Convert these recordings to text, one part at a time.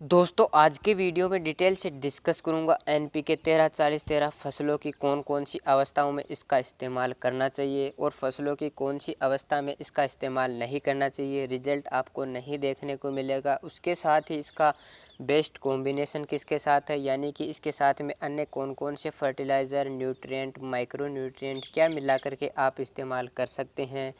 दोस्तों आज की वीडियो में डिटेल से डिस्कस करूंगा एनपीके 13-40-13 फसलों की कौन कौन सी अवस्थाओं में इसका इस्तेमाल करना चाहिए और फसलों की कौन सी अवस्था में इसका इस्तेमाल नहीं करना चाहिए। रिजल्ट आपको नहीं देखने को मिलेगा। उसके साथ ही इसका बेस्ट कॉम्बिनेशन किसके साथ है, यानी कि इसके साथ में अन्य कौन कौन से फर्टिलाइज़र, न्यूट्रिएंट, माइक्रो न्यूट्रिएंट क्या मिला करके आप इस्तेमाल कर सकते हैं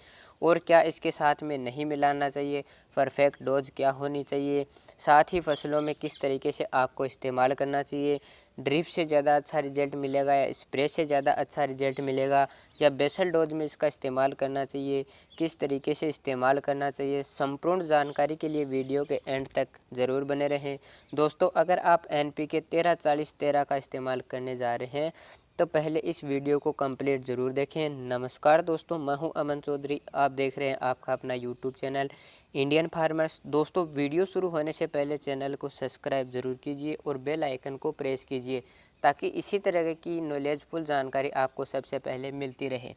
और क्या इसके साथ में नहीं मिलाना चाहिए, परफेक्ट डोज क्या होनी चाहिए, साथ ही फसलों में किस तरीके से आपको इस्तेमाल करना चाहिए। ड्रिप से ज़्यादा अच्छा रिजल्ट मिलेगा या स्प्रे से ज़्यादा अच्छा रिजल्ट मिलेगा या बेसल डोज में इसका इस्तेमाल करना चाहिए, किस तरीके से इस्तेमाल करना चाहिए। संपूर्ण जानकारी के लिए वीडियो के एंड तक ज़रूर बने रहें। दोस्तों अगर आप एनपीके 13-40-13 का इस्तेमाल करने जा रहे हैं तो पहले इस वीडियो को कंप्लीट ज़रूर देखें। नमस्कार दोस्तों, मैं हूं अमन चौधरी। आप देख रहे हैं आपका अपना यूट्यूब चैनल इंडियन फार्मर्स। दोस्तों वीडियो शुरू होने से पहले चैनल को सब्सक्राइब ज़रूर कीजिए और बेल आइकन को प्रेस कीजिए ताकि इसी तरह की नॉलेजफुल जानकारी आपको सबसे पहले मिलती रहे।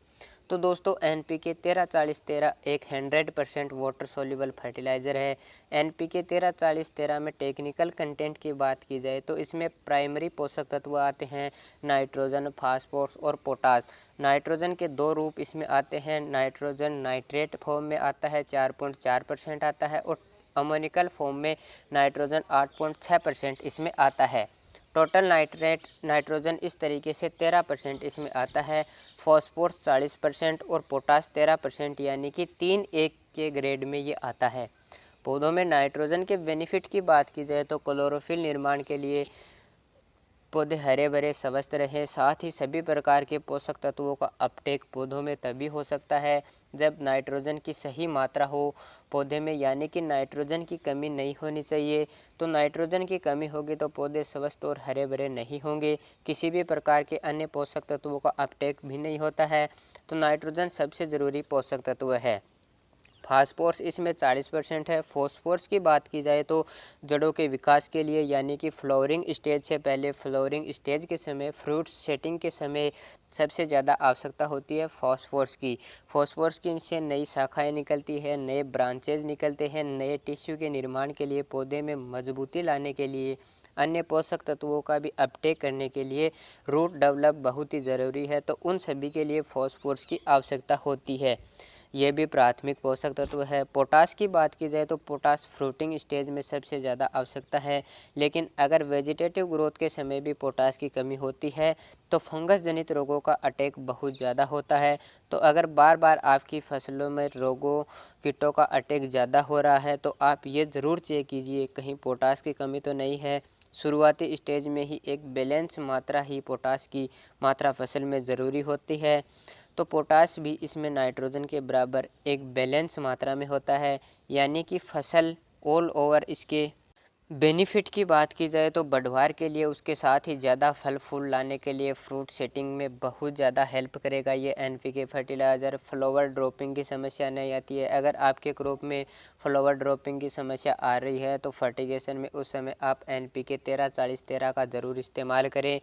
तो दोस्तों एनपीके 13-40-13 एक 100% वाटर सोल्यूबल फर्टिलाइज़र है। एनपीके 13-40-13 में टेक्निकल कंटेंट की बात की जाए तो इसमें प्राइमरी पोषक तत्व आते हैं नाइट्रोजन, फास्फोरस और पोटास। नाइट्रोजन के दो रूप इसमें आते हैं। नाइट्रोजन नाइट्रेट फॉर्म में आता है 4.4% आता है और अमोनिकल फॉर्म में नाइट्रोजन 8.6% इसमें आता है। टोटल नाइट्रोजन इस तरीके से 13% इसमें आता है। फॉस्फोरस 40% और पोटास 13%, यानी कि 3-1 के ग्रेड में ये आता है। पौधों में नाइट्रोजन के बेनिफिट की बात की जाए तो क्लोरोफिल निर्माण के लिए पौधे हरे भरे स्वस्थ रहें। साथ ही सभी प्रकार के पोषक तत्वों का अपटेक पौधों में तभी हो सकता है जब नाइट्रोजन की सही मात्रा हो पौधे में, यानी कि नाइट्रोजन की कमी नहीं होनी चाहिए। तो नाइट्रोजन की कमी होगी तो पौधे स्वस्थ और हरे भरे नहीं होंगे। किसी भी प्रकार के अन्य पोषक तत्वों का अपटेक भी नहीं होता है। तो नाइट्रोजन सबसे ज़रूरी पोषक तत्व है। फास्फोरस इसमें 40% है। फॉस्फोरस की बात की जाए तो जड़ों के विकास के लिए, यानी कि फ्लावरिंग स्टेज से पहले, फ्लावरिंग स्टेज के समय, फ्रूट सेटिंग के समय सबसे ज़्यादा आवश्यकता होती है फॉस्फोरस की। फॉस्फोरस की इनसे नई शाखाएं निकलती है, नए ब्रांचेज निकलते हैं, नए टिश्यू के निर्माण के लिए, पौधे में मजबूती लाने के लिए, अन्य पोषक तत्वों का भी अपटेक करने के लिए, रूट डेवलप बहुत ही ज़रूरी है। तो उन सभी के लिए फॉस्फोरस की आवश्यकता होती है। यह भी प्राथमिक पोषक तत्व है। पोटास की बात की जाए तो पोटास फ्रूटिंग स्टेज में सबसे ज़्यादा आवश्यकता है, लेकिन अगर वेजिटेटिव ग्रोथ के समय भी पोटास की कमी होती है तो फंगस जनित रोगों का अटैक बहुत ज़्यादा होता है। तो अगर बार बार आपकी फसलों में रोगों कीटों का अटैक ज़्यादा हो रहा है तो आप ये ज़रूर चेक कीजिए कहीं पोटास की कमी तो नहीं है। शुरुआती स्टेज में ही एक बैलेंस मात्रा ही पोटास की मात्रा फसल में ज़रूरी होती है। तो पोटास भी इसमें नाइट्रोजन के बराबर एक बैलेंस मात्रा में होता है, यानी कि फसल ऑल ओवर इसके बेनिफिट की बात की जाए तो बढ़वार के लिए, उसके साथ ही ज़्यादा फल फूल लाने के लिए, फ्रूट सेटिंग में बहुत ज़्यादा हेल्प करेगा ये एनपीके फर्टिलाइज़र। फ्लावर ड्रॉपिंग की समस्या नहीं आती है। अगर आपके क्रॉप में फ्लावर ड्रॉपिंग की समस्या आ रही है तो फर्टिगेशन में उस समय आप एनपीके 13-40-13 का ज़रूर इस्तेमाल करें।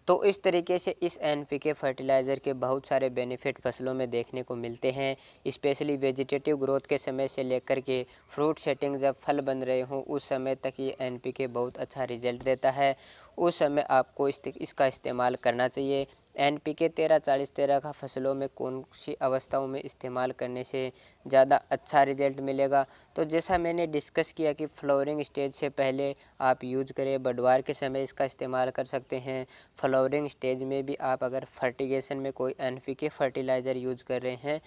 तो इस तरीके से इस एनपीके फर्टिलाइज़र के बहुत सारे बेनिफिट फसलों में देखने को मिलते हैं, स्पेशली वेजिटेटिव ग्रोथ के समय से लेकर के फ्रूट सेटिंग जब फल बन रहे हों उस समय तक ये एनपीके बहुत अच्छा रिजल्ट देता है। उस समय आपको इसका इस्तेमाल करना चाहिए। एनपीके 13-40-13 का फसलों में कौन सी अवस्थाओं में इस्तेमाल करने से ज़्यादा अच्छा रिजल्ट मिलेगा, तो जैसा मैंने डिस्कस किया कि फ्लावरिंग स्टेज से पहले आप यूज करें, बढ़वार के समय इसका इस्तेमाल कर सकते हैं। फ्लावरिंग स्टेज में भी आप अगर फर्टिगेशन में कोई एनपीके फर्टिलाइज़र यूज कर रहे हैं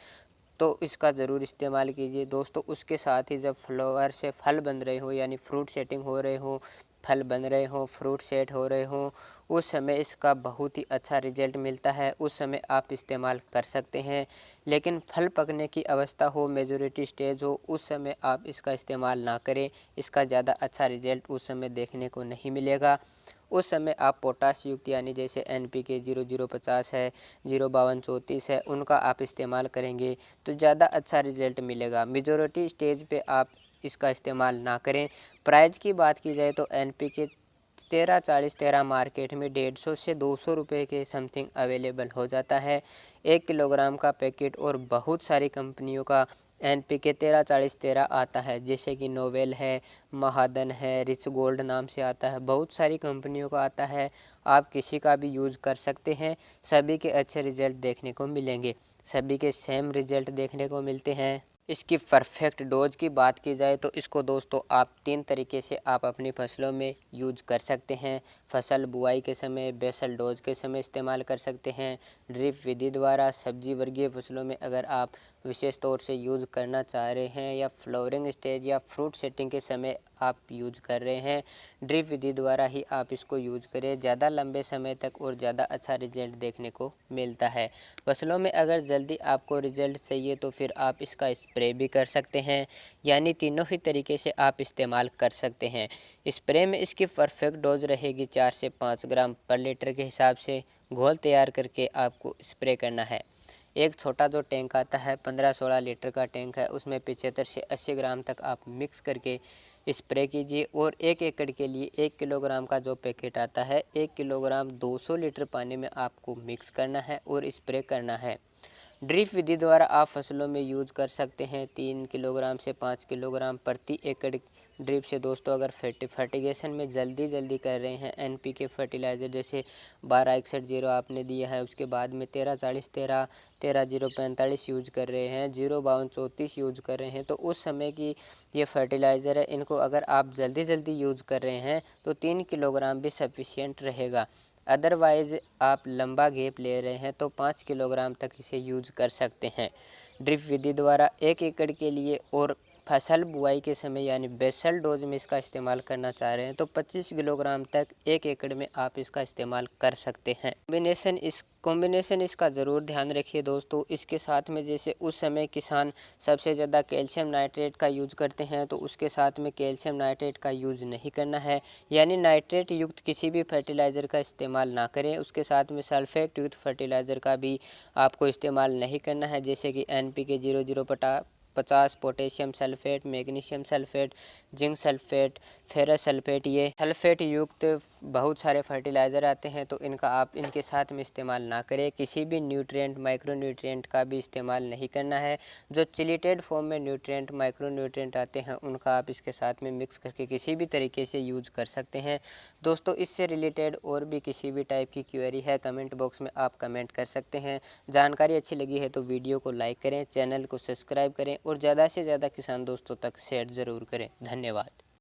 तो इसका ज़रूर इस्तेमाल कीजिए। दोस्तों उसके साथ ही जब फ्लावर से फल बन रहे हो, यानी फ्रूट सेटिंग हो रहे हो, फल बन रहे हो, फ्रूट सेट हो रहे हो, उस समय इसका बहुत ही अच्छा रिजल्ट मिलता है। उस समय आप इस्तेमाल कर सकते हैं। लेकिन फल पकने की अवस्था हो, मेजोरिटी स्टेज हो, उस समय आप इसका इस्तेमाल ना करें। इसका ज़्यादा अच्छा रिजल्ट उस समय देखने को नहीं मिलेगा। उस समय आप पोटास युक्त, यानी जैसे एनपीके 0050 है, 05234 है, उनका आप इस्तेमाल करेंगे तो ज़्यादा अच्छा रिजल्ट मिलेगा। मेजॉरिटी स्टेज पे आप इसका इस्तेमाल ना करें। प्राइस की बात की जाए तो एनपीके 13-40-13 मार्केट में 150 से 200 रुपये के समथिंग अवेलेबल हो जाता है 1 किलोग्राम का पैकेट, और बहुत सारी कंपनियों का NPK 13-40-13 आता है, जैसे कि नोवेल है, महादन है, रिच गोल्ड नाम से आता है, बहुत सारी कंपनियों का आता है। आप किसी का भी यूज़ कर सकते हैं, सभी के अच्छे रिजल्ट देखने को मिलेंगे, सभी के सेम रिजल्ट देखने को मिलते हैं। इसकी परफेक्ट डोज की बात की जाए तो इसको दोस्तों आप 3 तरीके से आप अपनी फसलों में यूज़ कर सकते हैं। फसल बुआई के समय, बेसल डोज के समय इस्तेमाल कर सकते हैं। ड्रिप विधि द्वारा सब्जी वर्गीय फसलों में अगर आप विशेष तौर से यूज़ करना चाह रहे हैं, या फ्लावरिंग स्टेज या फ्रूट सेटिंग के समय आप यूज़ कर रहे हैं, ड्रिप विधि द्वारा ही आप इसको यूज़ करें, ज़्यादा लंबे समय तक और ज़्यादा अच्छा रिजल्ट देखने को मिलता है। फसलों में अगर जल्दी आपको रिजल्ट चाहिए तो फिर आप इसका स्प्रे भी कर सकते हैं, यानी तीनों ही तरीके से आप इस्तेमाल कर सकते हैं। स्प्रे में इसकी परफेक्ट डोज रहेगी 4 से 5 ग्राम पर लीटर के हिसाब से घोल तैयार करके आपको स्प्रे करना है। एक छोटा जो टैंक आता है 15-16 लीटर का टैंक है, उसमें 75 से 80 ग्राम तक आप मिक्स करके स्प्रे कीजिए। और 1 एकड़ के लिए 1 किलोग्राम का जो पैकेट आता है, 1 किलोग्राम 200 लीटर पानी में आपको मिक्स करना है और स्प्रे करना है। ड्रिप विधि द्वारा आप फसलों में यूज कर सकते हैं 3 किलोग्राम से 5 किलोग्राम प्रति एकड़ ड्रिप से। दोस्तों अगर फर्टिगेशन में जल्दी कर रहे हैं, NPK फर्टिलाइज़र जैसे 12-61-0 आपने दिया है, उसके बाद में 13-40-13, 13-0-45 यूज कर रहे हैं, 0-52-34 यूज कर रहे हैं, तो उस समय की ये फर्टिलाइज़र है, इनको अगर आप जल्दी यूज कर रहे हैं तो 3 किलोग्राम भी सफिशिएंट रहेगा। अदरवाइज़ आप लंबा गैप ले रहे हैं तो 5 किलोग्राम तक इसे यूज कर सकते हैं। ड्रिप विधि द्वारा 1 एकड़ के लिए और फसल बुआई के समय यानी बेसल डोज में इसका इस्तेमाल करना चाह रहे हैं तो 25 किलोग्राम तक 1 एकड़ में आप इसका इस्तेमाल कर सकते हैं। कॉम्बिनेशन इसका ज़रूर ध्यान रखिए दोस्तों। इसके साथ में जैसे उस समय किसान सबसे ज़्यादा कैल्शियम नाइट्रेट का यूज़ करते हैं, तो उसके साथ में कैल्शियम नाइट्रेट का यूज़ नहीं करना है, यानी नाइट्रेट युक्त किसी भी फर्टिलाइज़र का इस्तेमाल ना करें। उसके साथ में सल्फेट युक्त फर्टिलाइज़र का भी आपको इस्तेमाल नहीं करना है, जैसे कि NPK 00-50, potassium sulphate, magnesium sulphate, zinc sulphate, ferrous sulphate, ये सल्फेट युक्त बहुत सारे फर्टिलाइज़र आते हैं, तो इनका आप इनके साथ में इस्तेमाल ना करें। किसी भी न्यूट्रिएंट, माइक्रो न्यूट्रिएंट का भी इस्तेमाल नहीं करना है। जो चिलिटेड फॉर्म में न्यूट्रिएंट, माइक्रो न्यूट्रिएंट आते हैं, उनका आप इसके साथ में मिक्स करके किसी भी तरीके से यूज़ कर सकते हैं। दोस्तों इससे रिलेटेड और भी किसी भी टाइप की क्वेरी है, कमेंट बॉक्स में आप कमेंट कर सकते हैं। जानकारी अच्छी लगी है तो वीडियो को लाइक करें, चैनल को सब्सक्राइब करें और ज़्यादा से ज़्यादा किसान दोस्तों तक शेयर ज़रूर करें। धन्यवाद।